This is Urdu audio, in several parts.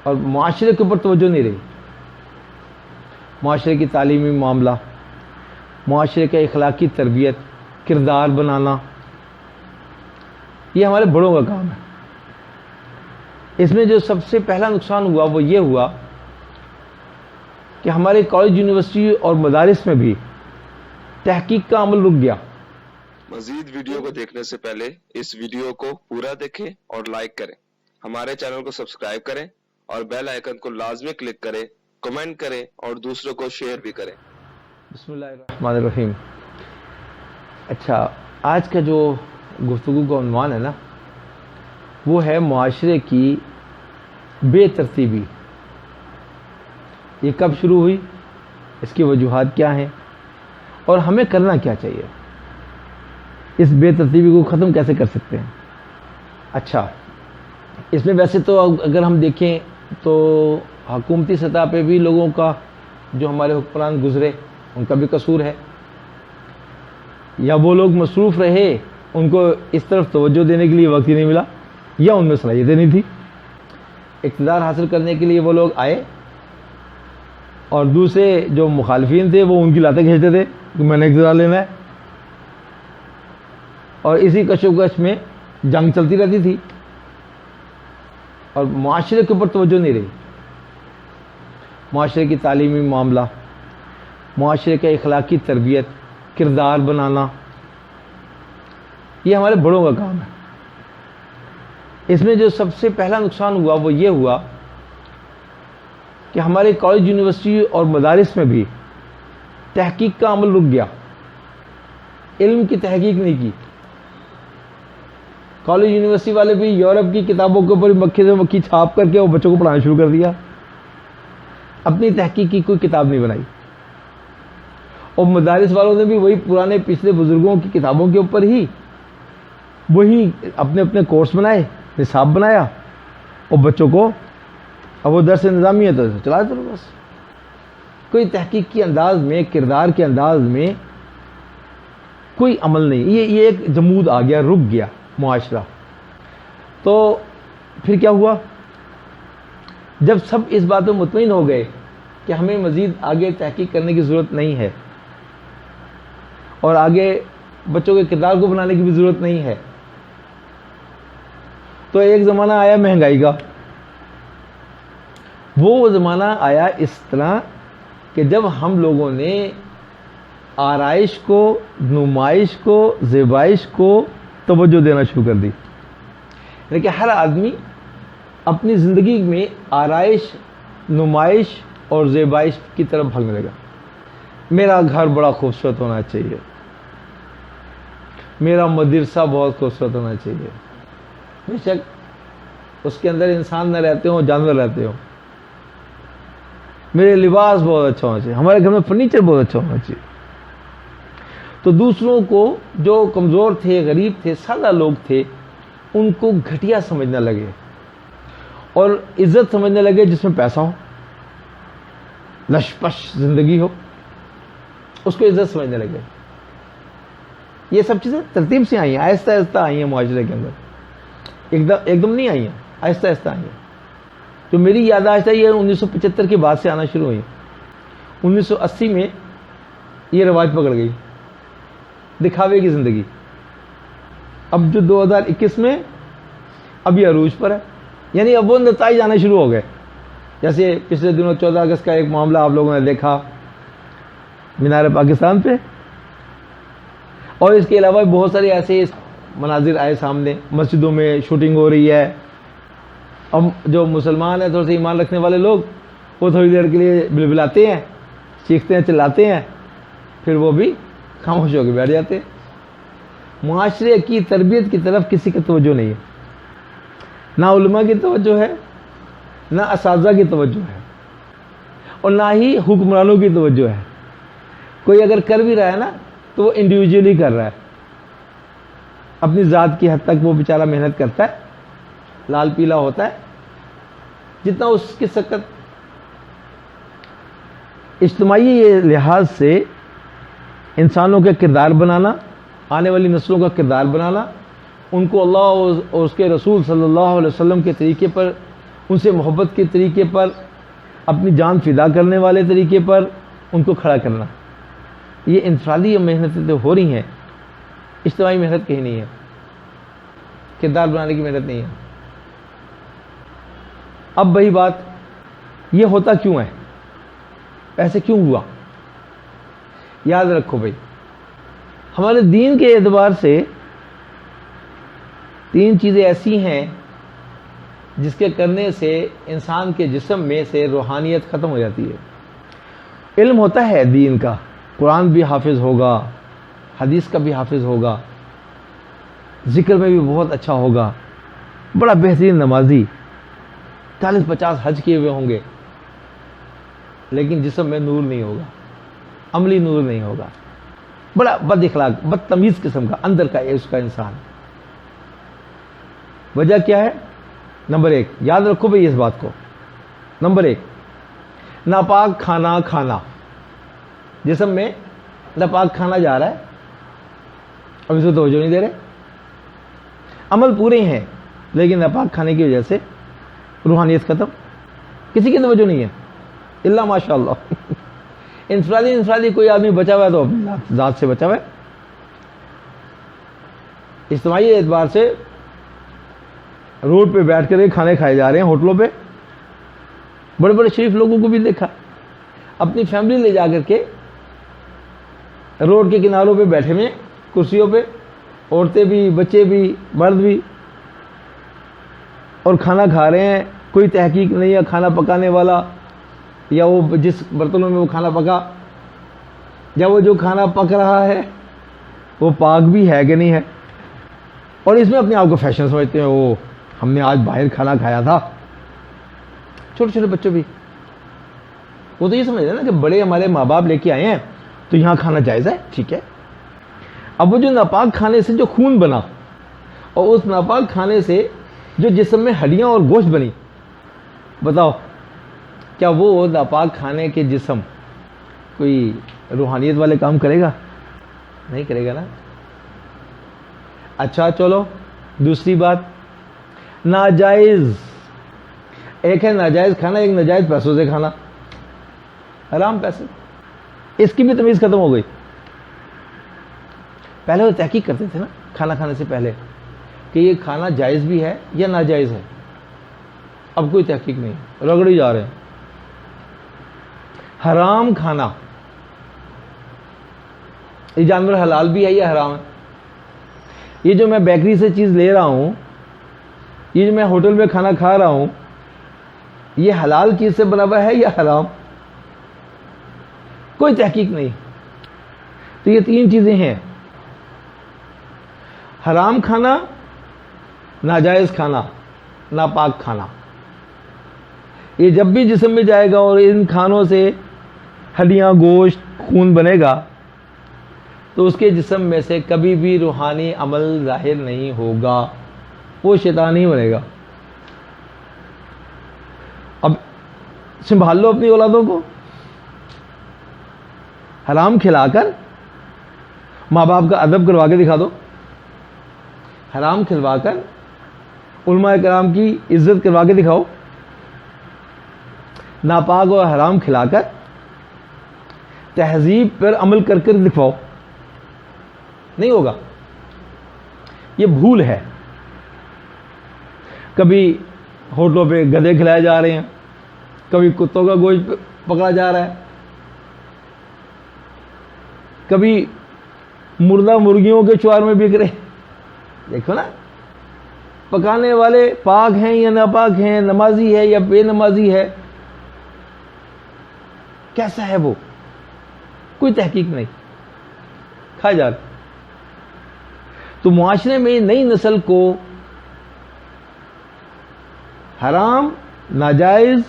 اور معاشرے کے اوپر توجہ نہیں رہی. معاشرے کی تعلیمی معاملہ، معاشرے کا اخلاقی تربیت، کردار بنانا، یہ ہمارے بڑوں کا کام ہے. اس میں جو سب سے پہلا نقصان ہوا وہ یہ ہوا کہ ہمارے کالج، یونیورسٹی اور مدارس میں بھی تحقیق کا عمل رک گیا. مزید ویڈیو کو دیکھنے سے پہلے اس ویڈیو کو پورا دیکھیں اور لائک کریں. ہمارے چینل کو سبسکرائب کریں اور بیل آئیکن کو لازمی کلک کریں، کمنٹ کریں اور دوسروں کو شیئر بھی کریں. بسم اللہ الرحمن الرحیم. اچھا، آج کا جو گفتگو کا عنوان ہے نا، وہ ہے معاشرے کی بے ترتیبی. یہ کب شروع ہوئی، اس کی وجوہات کیا ہیں، اور ہمیں کرنا کیا چاہیے، اس بے ترتیبی کو ختم کیسے کر سکتے ہیں. اچھا، اس میں ویسے تو اگر ہم دیکھیں تو حکومتی سطح پہ بھی لوگوں کا، جو ہمارے حکمران گزرے، ان کا بھی قصور ہے، یا وہ لوگ مصروف رہے، ان کو اس طرف توجہ دینے کے لیے وقت ہی نہیں ملا، یا ان میں صلاحیتیں نہیں تھی. اقتدار حاصل کرنے کے لیے وہ لوگ آئے اور دوسرے جو مخالفین تھے وہ ان کی لاتیں کھینچتے تھے کہ میں نے اقتدار لینا ہے، اور اسی کشوکش میں جنگ چلتی رہتی تھی اور معاشرے کے اوپر توجہ نہیں رہی. معاشرے کی تعلیمی معاملہ، معاشرے کا اخلاقی تربیت، کردار بنانا، یہ ہمارے بڑوں کا کام ہے. اس میں جو سب سے پہلا نقصان ہوا وہ یہ ہوا کہ ہمارے کالج، یونیورسٹی اور مدارس میں بھی تحقیق کا عمل رک گیا. علم کی تحقیق نہیں کی. کالج، یونیورسٹی والے بھی یورپ کی کتابوں کے اوپر مکھی سے مکھی چھاپ کر کے وہ بچوں کو پڑھانا شروع کر دیا. اپنی تحقیق کی کوئی کتاب نہیں بنائی. اور مدارس والوں نے بھی وہی پرانے پچھلے بزرگوں کی کتابوں کے اوپر ہی وہی اپنے اپنے کورس بنائے، نصاب بنایا، اور بچوں کو اب وہ درس نظامی ہے تو چلا دو بس. کوئی تحقیق کے انداز میں، کردار کے انداز میں کوئی عمل نہیں. یہ ایک جمود آ گیا، رک گیا معاشرہ. تو پھر کیا ہوا، جب سب اس بات میں مطمئن ہو گئے کہ ہمیں مزید آگے تحقیق کرنے کی ضرورت نہیں ہے اور آگے بچوں کے کردار کو بنانے کی بھی ضرورت نہیں ہے، تو ایک زمانہ آیا مہنگائی کا. وہ زمانہ آیا اس طرح کہ جب ہم لوگوں نے آرائش کو، نمائش کو، زیبائش کو توجہ دینا شروع کر دی. یعنی کہ ہر آدمی اپنی زندگی میں آرائش، نمائش اور زیبائش کی طرف بھاگنے لگا. میرا گھر بڑا خوبصورت ہونا چاہیے، میرا مدرسہ بہت خوبصورت ہونا چاہیے. بے شک اس کے اندر انسان نہ رہتے ہوں، جانور رہتے ہوں. میرے لباس بہت اچھا ہونا چاہیے، ہمارے گھر میں فرنیچر بہت اچھا ہونا چاہیے. تو دوسروں کو، جو کمزور تھے، غریب تھے، سادہ لوگ تھے، ان کو گھٹیا سمجھنے لگے اور عزت سمجھنے لگے جس میں پیسہ ہو، لش پش زندگی ہو، اس کو عزت سمجھنے لگے. یہ سب چیزیں ترتیب سے آئی ہیں، آہستہ آہستہ آئی ہیں معاشرے کے اندر. ایک دم نہیں آئی ہیں، آہستہ آہستہ آئی ہیں. جو میری یادداشت ہے یہ 1975 کے بعد سے آنا شروع ہوئی. 1980 میں یہ رواج پکڑ گئی، دکھاوے کی زندگی. اب جو 2021 میں اب یہ عروج پر ہے. یعنی اب وہ نتائج آنا شروع ہو گئے. جیسے پچھلے دنوں 14 اگست کا ایک معاملہ آپ لوگوں نے دیکھا مینار پاکستان پہ، اور اس کے علاوہ بہت سارے ایسے مناظر آئے سامنے. مسجدوں میں شوٹنگ ہو رہی ہے. اب جو مسلمان ہیں، تھوڑے سے ایمان رکھنے والے لوگ، وہ تھوڑی دیر کے لیے بلبلاتے ہیں، چیختے ہیں، چلاتے ہیں، پھر وہ بھی خاموش ہو کے بیٹھ جاتے ہیں. معاشرے کی تربیت کی طرف کسی کا توجہ نہیں ہے. نہ علماء کی توجہ ہے، نہ اساتذہ کی توجہ ہے، اور نہ ہی حکمرانوں کی توجہ ہے. کوئی اگر کر بھی رہا ہے نا تو وہ انڈیویجولی کر رہا ہے. اپنی ذات کی حد تک وہ بیچارہ محنت کرتا ہے، لال پیلا ہوتا ہے جتنا اس کی سکت. اجتماعی لحاظ سے انسانوں کا کردار بنانا، آنے والی نسلوں کا کردار بنانا، ان کو اللہ اور اس کے رسول صلی اللہ علیہ وسلم کے طریقے پر ان سے محبت کے طریقے پر، اپنی جان فدا کرنے والے طریقے پر ان کو کھڑا کرنا. یہ انفرادی محنتیں تو ہو رہی ہیں، اجتماعی محنت کہیں نہیں ہے، کردار بنانے کی محنت نہیں ہے. اب وہی بات، یہ ہوتا کیوں ہے، ایسے کیوں ہوا؟ یاد رکھو بھائی، ہمارے دین کے اعتبار سے 3 چیزیں ایسی ہیں جس کے کرنے سے انسان کے جسم میں سے روحانیت ختم ہو جاتی ہے. علم ہوتا ہے دین کا، قرآن بھی حافظ ہوگا، حدیث کا بھی حافظ ہوگا، ذکر میں بھی بہت اچھا ہوگا، بڑا بہترین نمازی، 40-50 حج کیے ہوئے ہوں گے، لیکن جسم میں نور نہیں ہوگا، عملی نور نہیں ہوگا، بڑا بد اخلاق، بدتمیز قسم کا اندر کا ہے اس کا انسان. وجہ کیا ہے؟ نمبر 1 یاد رکھو بھئی اس بات کو. نمبر 1 ناپاک کھانا کھانا، جسم میں ناپاک کھانا جا رہا ہے، اب اس کو توجہ نہیں دے رہے، عمل پورے ہیں لیکن ناپاک کھانے کی وجہ سے روحانیت ختم، کسی کی توجہ نہیں ہے الا ماشاء اللہ. انفرادی کوئی آدمی بچا ہوا ہے تو اپنی ذات سے بچا ہوا ہے. اجتماعی اعتبار سے روڈ پہ بیٹھ کر کھانے کھائے جا رہے ہیں ہوٹلوں پہ. بڑے بڑے شریف لوگوں کو بھی دیکھا، اپنی فیملی لے جا کر کے روڈ کے کناروں پہ بیٹھے ہوئے کرسیوں پہ، عورتیں بھی، بچے بھی، مرد بھی، اور کھانا کھا رہے ہیں. کوئی تحقیق نہیں ہے کھانا پکانے والا، یا وہ جس برتنوں میں وہ کھانا پکا، یا وہ جو کھانا پک رہا ہے وہ پاک بھی ہے کہ نہیں ہے. اور اس میں اپنے آپ کو فیشن سمجھتے ہیں، وہ ہم نے آج باہر کھانا کھایا تھا. چھوٹے چھوٹے بچوں بھی، وہ تو یہ سمجھتے ہیں نا کہ بڑے ہمارے ماں باپ لے کے آئے ہیں تو یہاں کھانا جائز ہے، ٹھیک ہے. اب وہ جو ناپاک کھانے سے جو خون بنا، اور اس ناپاک کھانے سے جو جسم میں ہڈیاں اور گوشت بنی، بتاؤ کیا وہ ناپاک کھانے کے جسم کوئی روحانیت والے کام کرے گا؟ نہیں کرے گا نا. اچھا چلو دوسری بات، ناجائز. ایک ہے ناجائز کھانا، ایک ناجائز پیسوں سے کھانا، حرام پیسے. اس کی بھی تمیز ختم ہو گئی. پہلے وہ تحقیق کرتے تھے نا کھانا کھانے سے پہلے کہ یہ کھانا جائز بھی ہے یا ناجائز ہے. اب کوئی تحقیق نہیں، رگڑی جا رہے ہیں. حرام کھانا، یہ جانور حلال بھی ہے یا حرام ہے؟ یہ جو میں بیکری سے چیز لے رہا ہوں، یہ جو میں ہوٹل میں کھانا کھا رہا ہوں، یہ حلال چیز سے بنا ہوا ہے یا حرام؟ کوئی تحقیق نہیں. تو یہ 3 چیزیں ہیں، حرام کھانا، ناجائز کھانا، ناپاک کھانا. یہ جب بھی جسم میں جائے گا اور ان کھانوں سے ہڈیاں، گوشت، خون بنے گا تو اس کے جسم میں سے کبھی بھی روحانی عمل ظاہر نہیں ہوگا، وہ شیطان ہی بنے گا. اب سنبھال لو اپنی اولادوں کو، حرام کھلا کر ماں باپ کا ادب کروا کے دکھا دو، حرام کھلوا کر علماء کرام کی عزت کروا کے دکھاؤ، ناپاک اور حرام کھلا کر تہذیب پر عمل کر کر دکھاؤ. نہیں ہوگا، یہ بھول ہے. کبھی ہوٹلوں پہ گدھے کھلائے جا رہے ہیں، کبھی کتوں کا گوشت پکڑا جا رہا ہے، کبھی مردہ مرغیوں کے چوار میں بک رہے. دیکھو نا، پکانے والے پاک ہیں یا ناپاک ہیں، نمازی ہے یا بے نمازی ہے، کیسا ہے وہ؟ کوئی تحقیق نہیں، کھا جا رہا. تو معاشرے میں نئی نسل کو حرام، ناجائز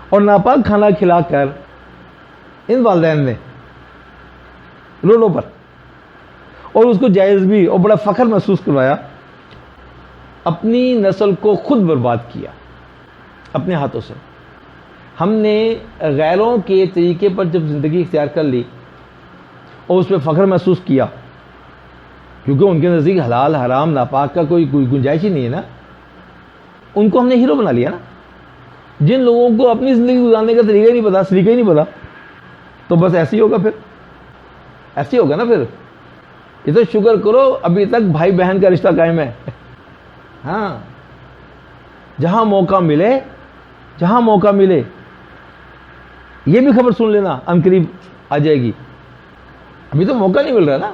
اور ناپاک کھانا کھلا کر ان والدین نے روڈوں پر، اور اس کو جائز بھی اور بڑا فخر محسوس کروایا، اپنی نسل کو خود برباد کیا اپنے ہاتھوں سے. ہم نے غیروں کے طریقے پر جب زندگی اختیار کر لی اور اس پہ فخر محسوس کیا، کیونکہ ان کے نزدیک حلال، حرام، ناپاک کا کوئی گنجائش ہی نہیں ہے نا، ان کو ہم نے ہیرو بنا لیا نا. جن لوگوں کو اپنی زندگی گزارنے کا طریقہ ہی نہیں پتا، سلیقہ ہی نہیں پتا، تو بس ایسے ہی ہوگا، پھر ایسے ہی ہوگا نا پھر۔ یہ تو شکر کرو ابھی تک بھائی بہن کا رشتہ قائم ہے۔ ہاں، جہاں موقع ملے، جہاں موقع ملے، یہ بھی خبر سن لینا ان قریب آ جائے گی۔ ابھی تو موقع نہیں مل رہا نا،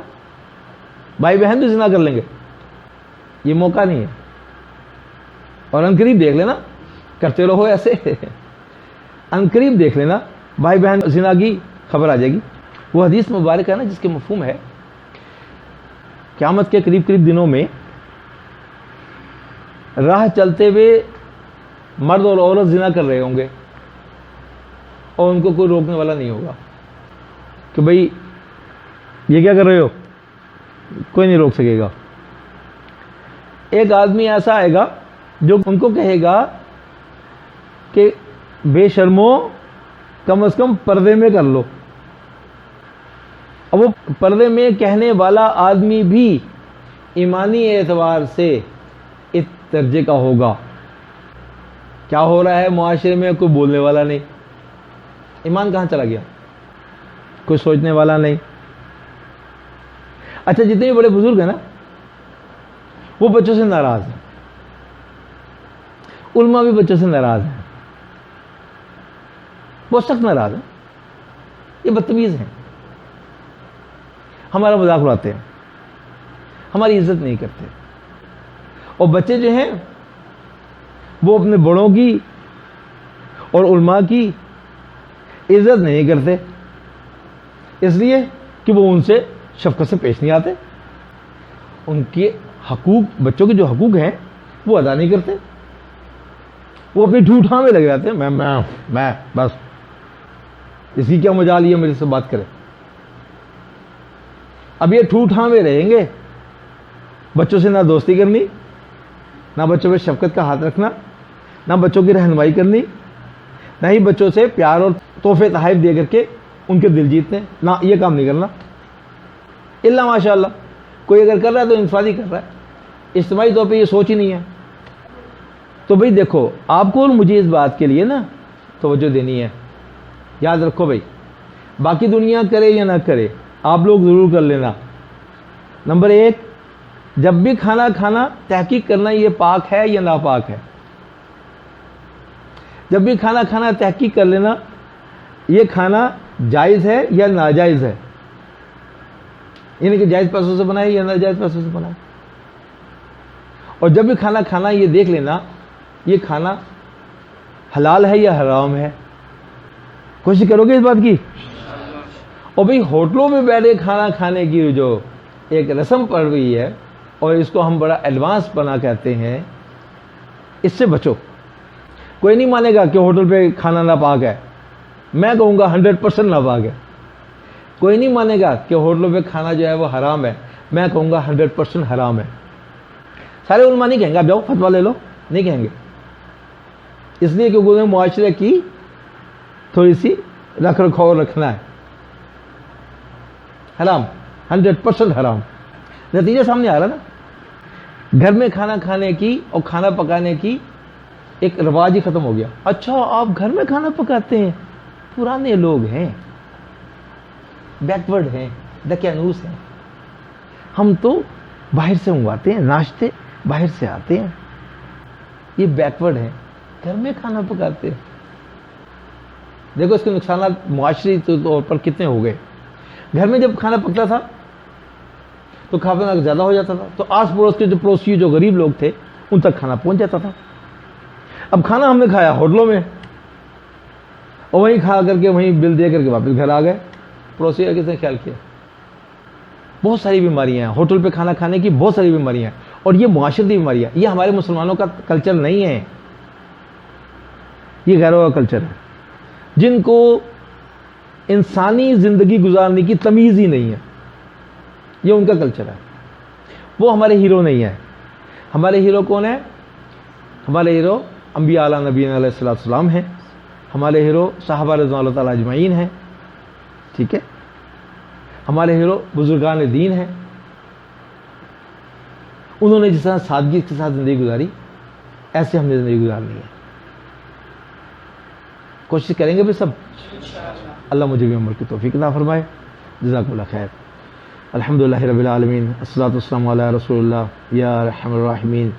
بھائی بہن بھی زنا کر لیں گے، یہ موقع نہیں ہے، اور ان قریب دیکھ لینا، کرتے رہو ایسے، ان قریب دیکھ لینا بھائی بہن زنا کی خبر آ جائے گی۔ وہ حدیث مبارک ہے نا جس کے مفہوم ہے قیامت کے قریب قریب دنوں میں راہ چلتے ہوئے مرد اور عورت زنا کر رہے ہوں گے اور ان کو کوئی روکنے والا نہیں ہوگا کہ بھئی یہ کیا کر رہے ہو، کوئی نہیں روک سکے گا۔ ایک آدمی ایسا آئے گا جو ان کو کہے گا کہ بے شرمو کم از کم پردے میں کر لو، اور وہ پردے میں کہنے والا آدمی بھی ایمانی اعتبار سے اس درجے کا ہوگا۔ کیا ہو رہا ہے معاشرے میں؟ کوئی بولنے والا نہیں، ایمان کہاں چلا گیا؟ کوئی سوچنے والا نہیں۔ اچھا، جتنے بھی بڑے بزرگ ہیں نا وہ بچوں سے ناراض ہیں، علماء بھی بچوں سے ناراض ہیں، بہت سخت ناراض ہیں، یہ بدتمیز ہیں، ہمارا مذاق اڑاتے ہیں، ہماری عزت نہیں کرتے، اور بچے جو ہیں وہ اپنے بڑوں کی اور علماء کی عزت نہیں کرتے، اس لیے کہ وہ ان سے شفقت سے پیش نہیں آتے، ان کے حقوق، بچوں کے جو حقوق ہیں وہ ادا نہیں کرتے، وہ اپنی ٹھوٹھاں میں لگ جاتے ہیں، میں بس اس کی کیا مجال ہے میرے سے بات کرے۔ اب یہ ٹھوٹھاں میں رہیں گے، بچوں سے نہ دوستی کرنی، نہ بچوں پہ شفقت کا ہاتھ رکھنا، نہ بچوں کی رہنمائی کرنی، نہ ہی بچوں سے پیار اور تحفے تحائف دے کر کے ان کے دل جیتنے، نہ یہ کام نہیں کرنا۔ الا ماشاء اللہ کوئی اگر کر رہا ہے تو انفرادی کر رہا ہے، اجتماعی طور پہ یہ سوچ ہی نہیں ہے۔ تو بھئی دیکھو، آپ کو اور مجھے اس بات کے لیے نا توجہ دینی ہے، یاد رکھو بھئی، باقی دنیا کرے یا نہ کرے، آپ لوگ ضرور کر لینا۔ نمبر 1، جب بھی کھانا کھانا تحقیق کرنا یہ پاک ہے یا ناپاک ہے۔ جب بھی کھانا کھانا تحقیق کر لینا یہ کھانا جائز ہے یا ناجائز ہے، یعنی کہ جائز پیسوں سے بنائے یا ناجائز پیسوں سے بنائے۔ اور جب بھی کھانا کھانا یہ دیکھ لینا یہ کھانا حلال ہے یا حرام ہے۔ کوشش کرو گے اس بات کی؟ اور بھئی ہوٹلوں میں بیٹھے کھانا کھانے کی جو ایک رسم پڑ رہی ہے اور اس کو ہم بڑا ایڈوانس بنا کہتے ہیں، اس سے بچو۔ کوئی نہیں مانے گا کہ ہوٹل پہ کھانا ناپاک ہے، میں کہوں گا 100% ناپاک ہے۔ کوئی نہیں مانے گا کہ ہوٹلوں پہ کھانا جو ہے وہ حرام ہے، میں کہوں گا 100% حرام ہے۔ سارے علماء نہیں کہیں گے آپ جاؤ فتویٰ لے لو، نہیں کہیں گے، اس لیے کہ انہیں معاشرے کی تھوڑی سی رکھ رکھاؤ رکھنا ہے۔ حرام، 100% حرام۔ نتیجہ سامنے آ رہا نا، گھر میں کھانا کھانے کی اور کھانا پکانے کی ایک رواج ہی ختم ہو گیا۔ اچھا آپ گھر میں کھانا پکاتے ہیں، پرانے لوگ ہیں، بیکورڈ ہیں، دقیانوس ہیں، ہم تو باہر سے منگواتے ہیں، ناشتے باہر سے آتے ہیں، یہ بیکورڈ ہیں، گھر میں کھانا پکاتے ہیں۔ دیکھو اس کے نقصانات معاشرتی طور پر کتنے ہو گئے۔ گھر میں جب کھانا پکتا تھا تو کھانا زیادہ ہو جاتا تھا، تو آس پڑوس کے جو پڑوسی جو غریب لوگ تھے ان تک کھانا پہنچ جاتا تھا۔ اب کھانا ہم نے کھایا ہوٹلوں میں اور وہیں کھا کر کے وہیں بل دے کر کے واپس گھر آ گئے، پڑوسی کا کس نے خیال کیا؟ بہت ساری بیماریاں ہیں، ہوٹل پہ کھانا کھانے کی بہت ساری بیماریاں ہیں، اور یہ معاشرتی بیماریاں، یہ ہمارے مسلمانوں کا کلچر نہیں ہے، یہ غیروں کا کلچر ہے، جن کو انسانی زندگی گزارنے کی تمیز ہی نہیں ہے، یہ ان کا کلچر ہے۔ وہ ہمارے ہیرو نہیں ہے۔ ہمارے ہیرو کون ہے؟ ہمارے ہیرو انبیاء علیہ نبینا علیہ السلام ہیں، ہمارے ہیرو صحابہ رضوان اللہ تعالیٰ اجمعین ہیں، ٹھیک ہے، ہمارے ہیرو بزرگان دین ہیں۔ انہوں نے جس طرح سادگی کے ساتھ زندگی گزاری، ایسے ہم نے زندگی گزارنی ہے۔ کوشش کریں گے بھی سب. اللہ مجھے بھی عمل کی توفیق عطا فرمائے. جزاکم اللہ خیر. الحمدللہ رب العالمین. الصلاۃ والسلام علی رسول اللہ یا ارحم الراحمین.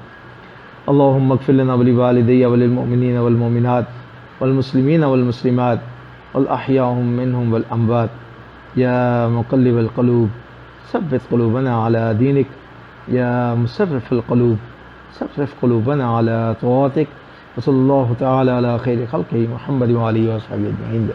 اللہم اغفر لنا ولوالدی وللمؤمنین والمؤمنات والمسلمین والمسلمات والاحیاء منہم والاموات. یا مقلب القلوب ثبت قلوبنا علی دینک. یا مصرف القلوب صرف قلوبنا علی طاعتک. وصلی اللہ تعالی علی خیر خلقہ محمد وآلہ وصحبہ اجمعین.